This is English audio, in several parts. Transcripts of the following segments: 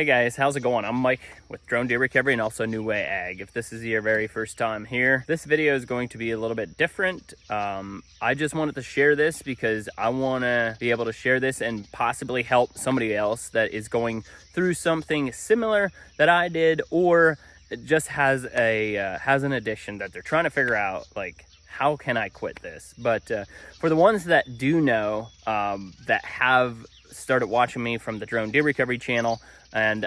Hey guys, how's it going? I'm Mike with Drone Deer Recovery and also NuWay Ag. If this is your very first time here, this video is going to be a little bit different. I just wanted to share this because I want to be able to share this and possibly help somebody else that is going through something similar that I did, or just has an addiction that they're trying to figure out, like, how can I quit this? But for the ones that do know, that have started watching me from the Drone Deer Recovery channel, and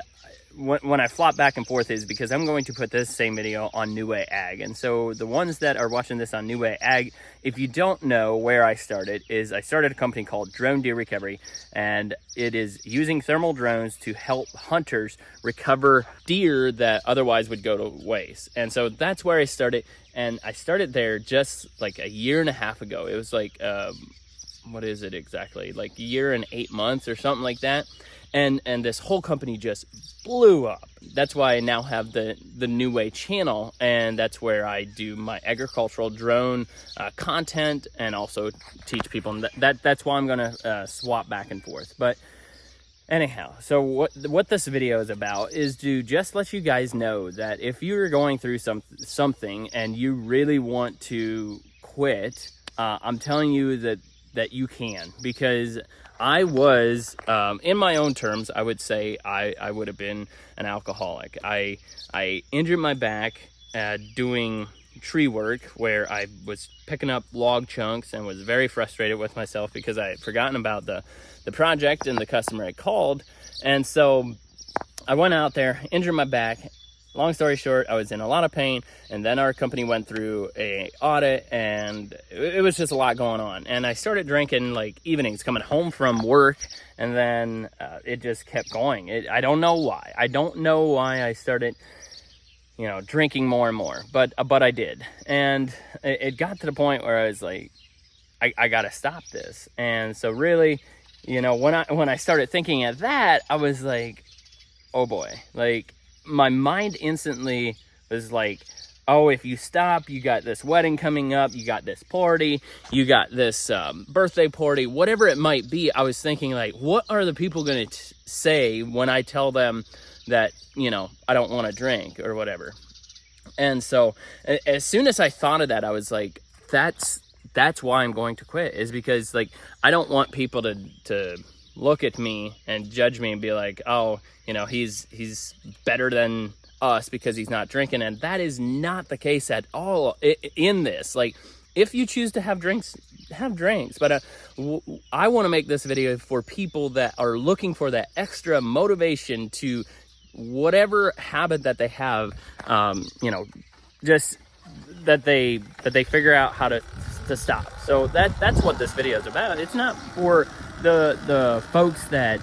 when I flop back and forth is because I'm going to put this same video on NuWay Ag. And so the ones that are watching this on NuWay Ag, if you don't know where I started, is I started a company called Drone Deer Recovery, and it is using thermal drones to help hunters recover deer that otherwise would go to waste. And so that's where I started, and I started there just like a year and a half ago. It was like, what is it exactly? Like a year and 8 months or something like that. And this whole company just blew up. That's why I now have the NuWay channel, and that's where I do my agricultural drone content and also teach people. And that's why I'm gonna swap back and forth. But anyhow, so what this video is about is to just let you guys know that if you're going through something and you really want to quit, I'm telling you that you can, because I was, in my own terms, I would say I would have been an alcoholic. I injured my back doing tree work, where I was picking up log chunks and was very frustrated with myself because I had forgotten about the project and the customer had called. And so I went out there, injured my back. Long story short, I was in a lot of pain, and then our company went through a audit, and it was just a lot going on. And I started drinking like evenings, coming home from work, and then it just kept going. I don't know why. I don't know why I started, drinking more and more, but I did. And it got to the point where I was like, I got to stop this. And so really, when I started thinking of that, I was like, oh boy, like, my mind instantly was like, oh, if you stop, you got this wedding coming up, you got this party, you got this birthday party, whatever it might be. I was thinking, like, what are the people going to say when I tell them that, I don't want to drink or whatever? And so as soon as I thought of that, I was like, that's why I'm going to quit, is because, like, I don't want people to look at me and judge me and be like, oh, he's better than us because he's not drinking. And that is not the case at all in this. Like, if you choose to have drinks, have drinks. But I want to make this video for people that are looking for that extra motivation to whatever habit that they have, just that they figure out how to stop. So that's what this video is about. It's not for the folks that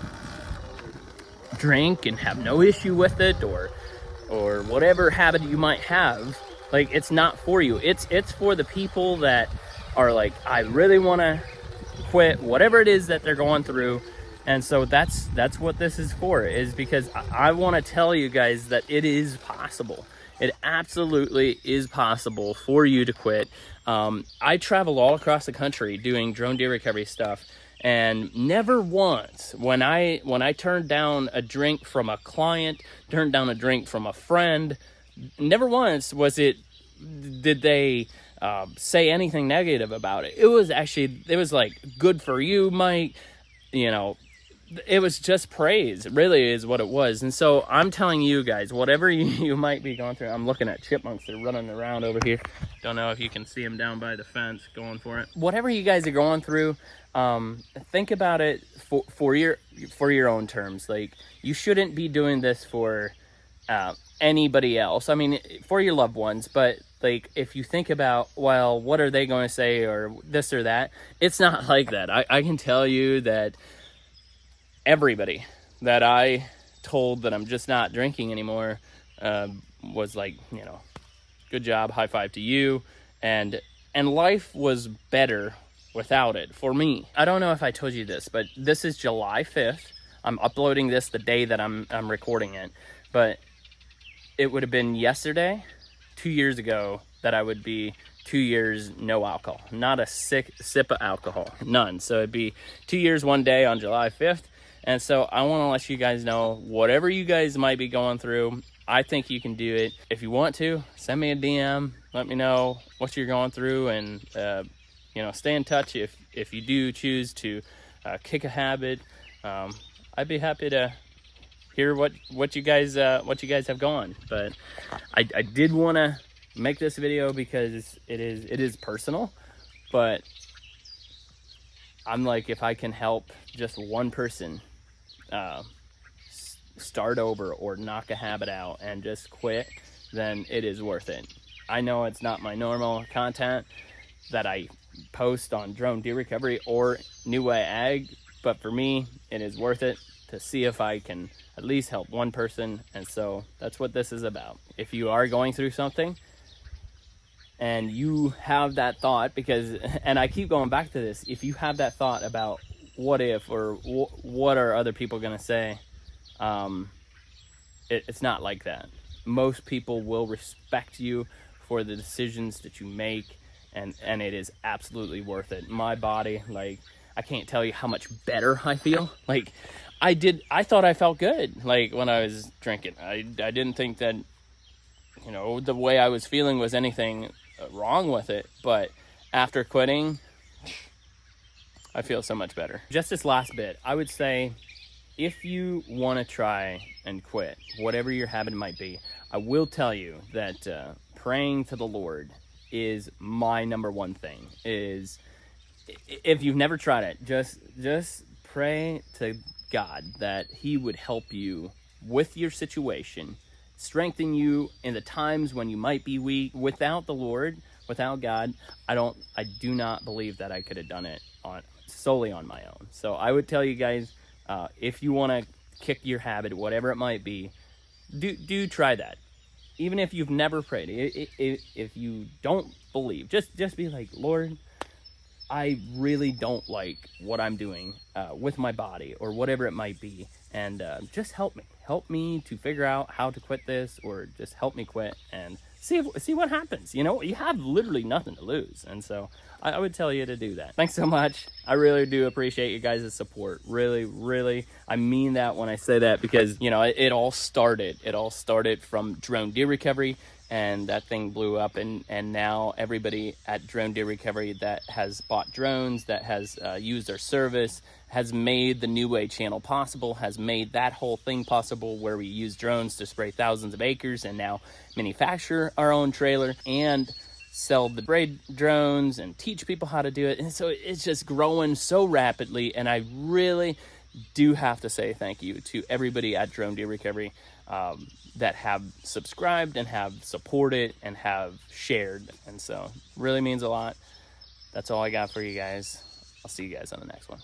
drink and have no issue with it, or whatever habit you might have. Like, it's not for you. It's for the people that are like, I really want to quit whatever it is that they're going through. And so that's what this is for, is because I want to tell you guys that it is possible. It absolutely is possible for you to quit. I travel all across the country doing drone deer recovery stuff, and never once, when I turned down a drink from a client, turned down a drink from a friend, never once did they say anything negative about it. It was like, good for you, Mike. It was just praise, really, is what it was. And so I'm telling you guys, whatever you might be going through. I'm looking at chipmunks that are running around over here. Don't know if you can see them down by the fence going for it. Whatever you guys are going through, think about it for your own terms. Like, you shouldn't be doing this for anybody else. I mean, for your loved ones, but like, if you think about, well, what are they going to say, or this or that, it's not like that. I can tell you that everybody that I told that I'm just not drinking anymore was like, good job, high five to you. And life was better without it for me. I don't know if I told you this, but this is July 5th. I'm uploading this the day that I'm recording it, but it would have been yesterday, 2 years ago, that I would be 2 years no alcohol, not a sip of alcohol, none. So it'd be 2 years one day on July 5th. And so I want to let you guys know, whatever you guys might be going through, I think you can do it. If you want to, send me a DM, let me know what you're going through, and stay in touch if you do choose to kick a habit. I'd be happy to hear what you guys have going. But I did want to make this video because it is personal, but I'm like, if I can help just one person start over or knock a habit out and just quit, then it is worth it. I know it's not my normal content that I post on drone deer recovery or NuWay Ag, but for me, it is worth it to see if I can at least help one person. And so that's what this is about. If you are going through something and you have that thought, and I keep going back to this, if you have that thought about what if, or what are other people going to say, it's not like that. Most people will respect you for the decisions that you make, and it is absolutely worth it. My body, like, I can't tell you how much better I feel. Like, I thought I felt good, like, when I was drinking. I didn't think that, the way I was feeling was anything wrong with it, but after quitting, I feel so much better. Just this last bit, I would say, if you want to try and quit, whatever your habit might be, I will tell you that praying to the Lord is my number one thing. Is, if you've never tried it, just pray to God that He would help you with your situation, strengthen you in the times when you might be weak. Without the Lord, without God, I do not believe that I could have done it solely on my own. So I would tell you guys, if you want to kick your habit, whatever it might be, do try that. Even if you've never prayed, if you don't believe, just be like, Lord, I really don't like what I'm doing with my body, or whatever it might be, and just help me to figure out how to quit this, or just help me quit and see what happens. You have literally nothing to lose, and so I would tell you to do that. Thanks so much. I really do appreciate you guys' support. Really, really, I mean that when I say that, because it all started from drone deer recovery, and that thing blew up, and now everybody at Drone Deer Recovery that has bought drones, that has used our service, has made the NuWay channel possible, has made that whole thing possible, where we use drones to spray thousands of acres, and now manufacture our own trailer and sell the spray drones and teach people how to do it. And so it's just growing so rapidly, and I really do have to say thank you to everybody at Drone Deer Recovery that have subscribed and have supported and have shared. And so really means a lot. That's all I got for you guys. I'll see you guys on the next one.